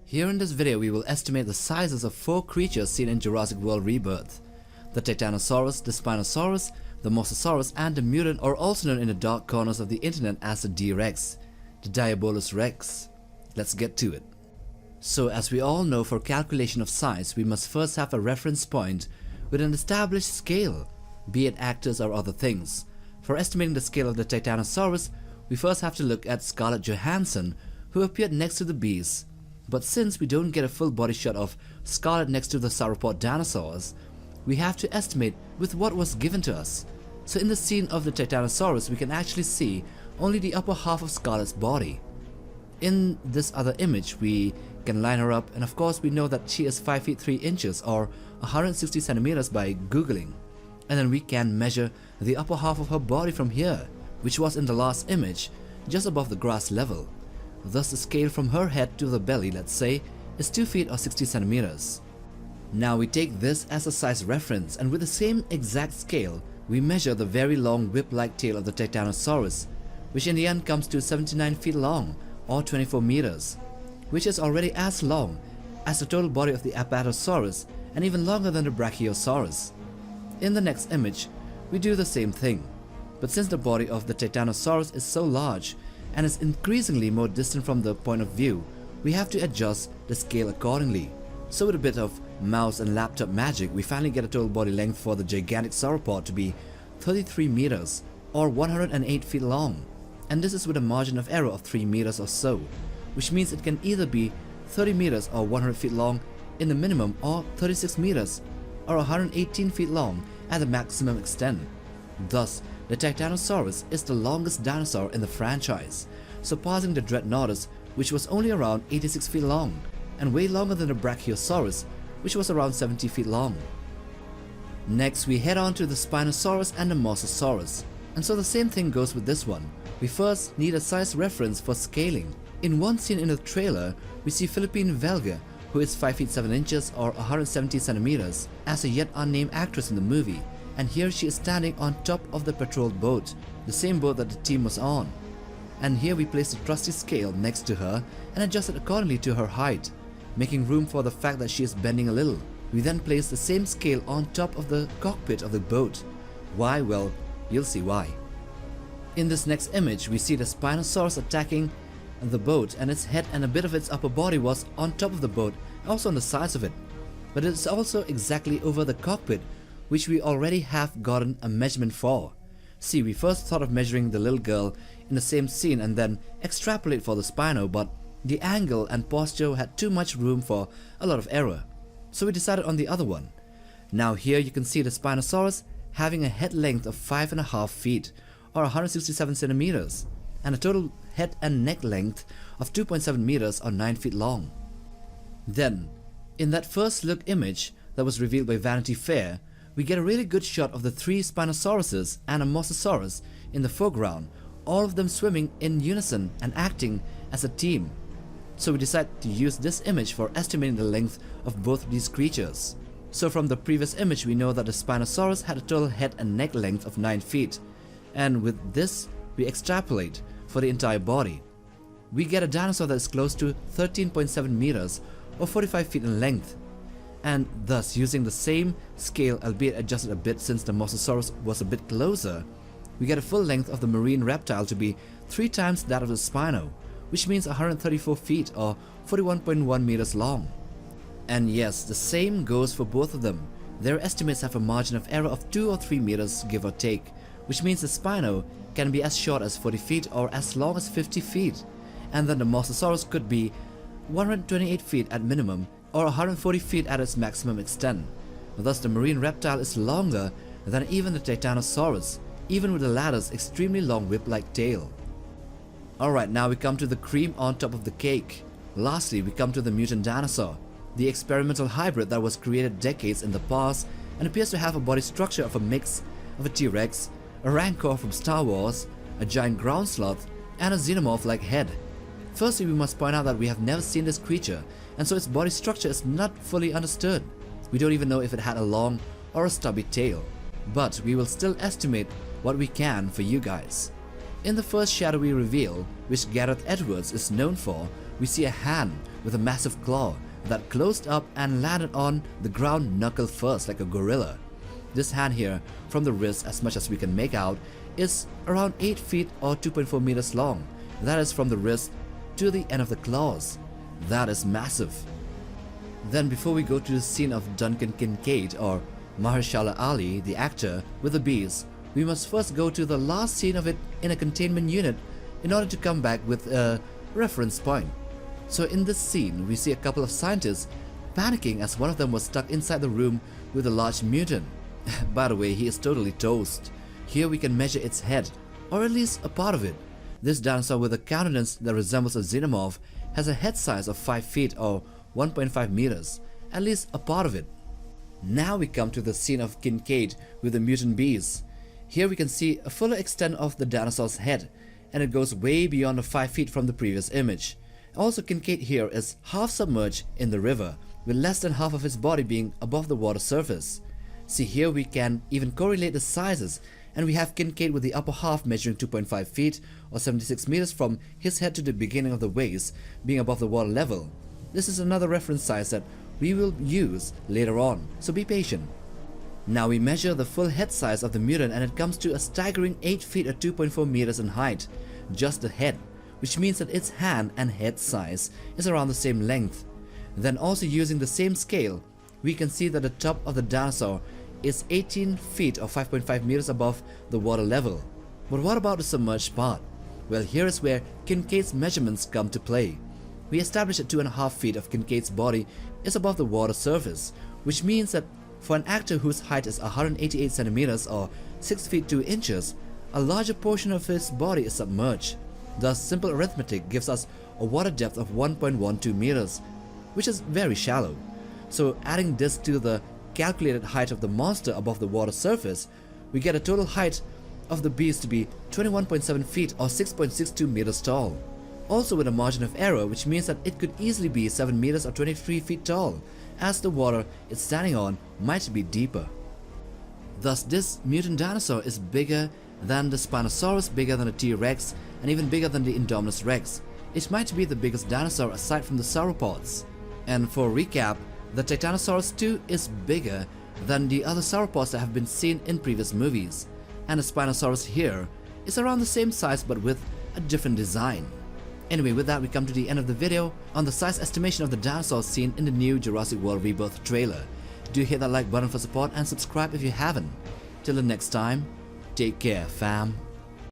Here in this video we will estimate the sizes of 4 creatures seen in Jurassic World Rebirth: the Titanosaurus, the Spinosaurus, the Mosasaurus, and the Mutant, or also known in the dark corners of the internet as the D-Rex, the Diabolus Rex. Let's get to it. So as we all know, for calculation of size we must first have a reference point with an established scale, be it actors or other things. For estimating the scale of the Titanosaurus, we first have to look at Scarlett Johansson, who appeared next to the beast. But since we don't get a full body shot of Scarlett next to the sauropod dinosaurs, we have to estimate with what was given to us. So in the scene of the Titanosaurus we can actually see only the upper half of Scarlett's body. In this other image we can line her up, and of course we know that she is 5 feet 3 inches or 160 centimeters by googling. And then we can measure the upper half of her body from here, which was in the last image, just above the grass level. Thus the scale from her head to the belly, let's say, is 2 feet or 60 centimeters. Now we take this as a size reference, and with the same exact scale we measure the very long whip-like tail of the Titanosaurus, which in the end comes to 79 feet long or 24 meters, which is already as long as the total body of the Apatosaurus and even longer than the Brachiosaurus. In the next image we do the same thing, but since the body of the Titanosaurus is so large and is increasingly more distant from the point of view, we have to adjust the scale accordingly. So with a bit of mouse and laptop magic, we finally get a total body length for the gigantic sauropod to be 33 meters or 108 feet long, and this is with a margin of error of 3 meters or so, which means it can either be 30 meters or 100 feet long in the minimum, or 36 meters or 118 feet long at the maximum extent. Thus, the Titanosaurus is the longest dinosaur in the franchise, surpassing the Dreadnoughtus, which was only around 86 feet long, and way longer than the Brachiosaurus, which was around 70 feet long. Next we head on to the Spinosaurus and the Mosasaurus, and so the same thing goes with this one. We first need a size reference for scaling. In one scene in the trailer, we see Philippine Velga, who is 5 feet 7 inches or 170 centimeters, as a yet unnamed actress in the movie, and here she is standing on top of the patrolled boat, the same boat that the team was on. And here we place the trusty scale next to her and adjust it accordingly to her height, making room for the fact that she is bending a little. We then place the same scale on top of the cockpit of the boat. Why? Well, you'll see why. In this next image we see the Spinosaurus attacking the boat, and its head and a bit of its upper body was on top of the boat, also on the sides of it. But it is also exactly over the cockpit, which we already have gotten a measurement for. See, we first thought of measuring the little girl in the same scene and then extrapolate for the Spino, but the angle and posture had too much room for a lot of error, so we decided on the other one. Now here you can see the Spinosaurus having a head length of 5.5 feet or 167 centimeters, and a total head and neck length of 2.7 meters or 9 feet long. Then, in that first look image that was revealed by Vanity Fair, we get a really good shot of the 3 Spinosauruses and a Mosasaurus in the foreground, all of them swimming in unison and acting as a team. So we decided to use this image for estimating the length of both of these creatures. So from the previous image we know that the Spinosaurus had a total head and neck length of 9 feet, and with this we extrapolate for the entire body. We get a dinosaur that is close to 13.7 meters or 45 feet in length, and thus using the same scale, albeit adjusted a bit since the Mosasaurus was a bit closer, we get a full length of the marine reptile to be 3 times that of the Spino, which means 134 feet or 41.1 meters long. And yes, the same goes for both of them. Their estimates have a margin of error of 2 or 3 meters give or take, which means the Spino can be as short as 40 feet or as long as 50 feet, and then the Mosasaurus could be 128 feet at minimum or 140 feet at its maximum extent. Thus the marine reptile is longer than even the Titanosaurus, even with the latter's extremely long whip-like tail. Alright, now we come to the cream on top of the cake. Lastly, we come to the mutant dinosaur, the experimental hybrid that was created decades in the past and appears to have a body structure of a mix of a T-Rex, a Rancor from Star Wars, a giant ground sloth, and a xenomorph-like head. Firstly, we must point out that we have never seen this creature, and so its body structure is not fully understood. We don't even know if it had a long or a stubby tail, but we will still estimate what we can for you guys. In the first shadowy reveal, which Gareth Edwards is known for, we see a hand with a massive claw that closed up and landed on the ground knuckle first like a gorilla. This hand here, from the wrist as much as we can make out, is around 8 feet or 2.4 meters long. That is from the wrist to the end of the claws. That is massive. Then before we go to the scene of Duncan Kincaid or Mahershala Ali, the actor with the bees, we must first go to the last scene of it in a containment unit in order to come back with a reference point. So in this scene, we see a couple of scientists panicking as one of them was stuck inside the room with a large mutant. By the way, he is totally toast. Here we can measure its head, or at least a part of it. This dinosaur with a countenance that resembles a xenomorph has a head size of 5 feet or 1.5 meters, at least a part of it. Now we come to the scene of Kincaid with the mutant bees. Here we can see a fuller extent of the dinosaur's head, and it goes way beyond the 5 feet from the previous image. Also, Kincaid here is half submerged in the river, with less than half of his body being above the water surface. See, here we can even correlate the sizes, and we have Kincaid with the upper half measuring 2.5 feet or 76 meters from his head to the beginning of the waist being above the water level. This is another reference size that we will use later on, so be patient. Now we measure the full head size of the mutant and it comes to a staggering 8 feet or 2.4 meters in height, just the head, which means that its hand and head size is around the same length. Then also using the same scale, we can see that the top of the dinosaur is 18 feet or 5.5 meters above the water level. But what about the submerged part? Well, here is where Kincaid's measurements come to play. We established that 2.5 feet of Kincaid's body is above the water surface, which means that for an actor whose height is 188 centimeters or 6 feet 2 inches, a larger portion of his body is submerged. Thus, simple arithmetic gives us a water depth of 1.12 meters, which is very shallow. So adding this to the calculated height of the monster above the water surface, we get a total height of the beast to be 21.7 feet or 6.62 meters tall. Also with a margin of error, which means that it could easily be 7 meters or 23 feet tall, as the water it's standing on might be deeper. Thus, this mutant dinosaur is bigger than the Spinosaurus, bigger than the T-Rex, and even bigger than the Indominus Rex. It might be the biggest dinosaur aside from the sauropods. And for recap, the Titanosaurus too is bigger than the other sauropods that have been seen in previous movies, and the Spinosaurus here is around the same size but with a different design. Anyway, with that we come to the end of the video on the size estimation of the dinosaurs seen in the new Jurassic World Rebirth trailer. Do hit that like button for support and subscribe if you haven't. Till the next time, take care fam.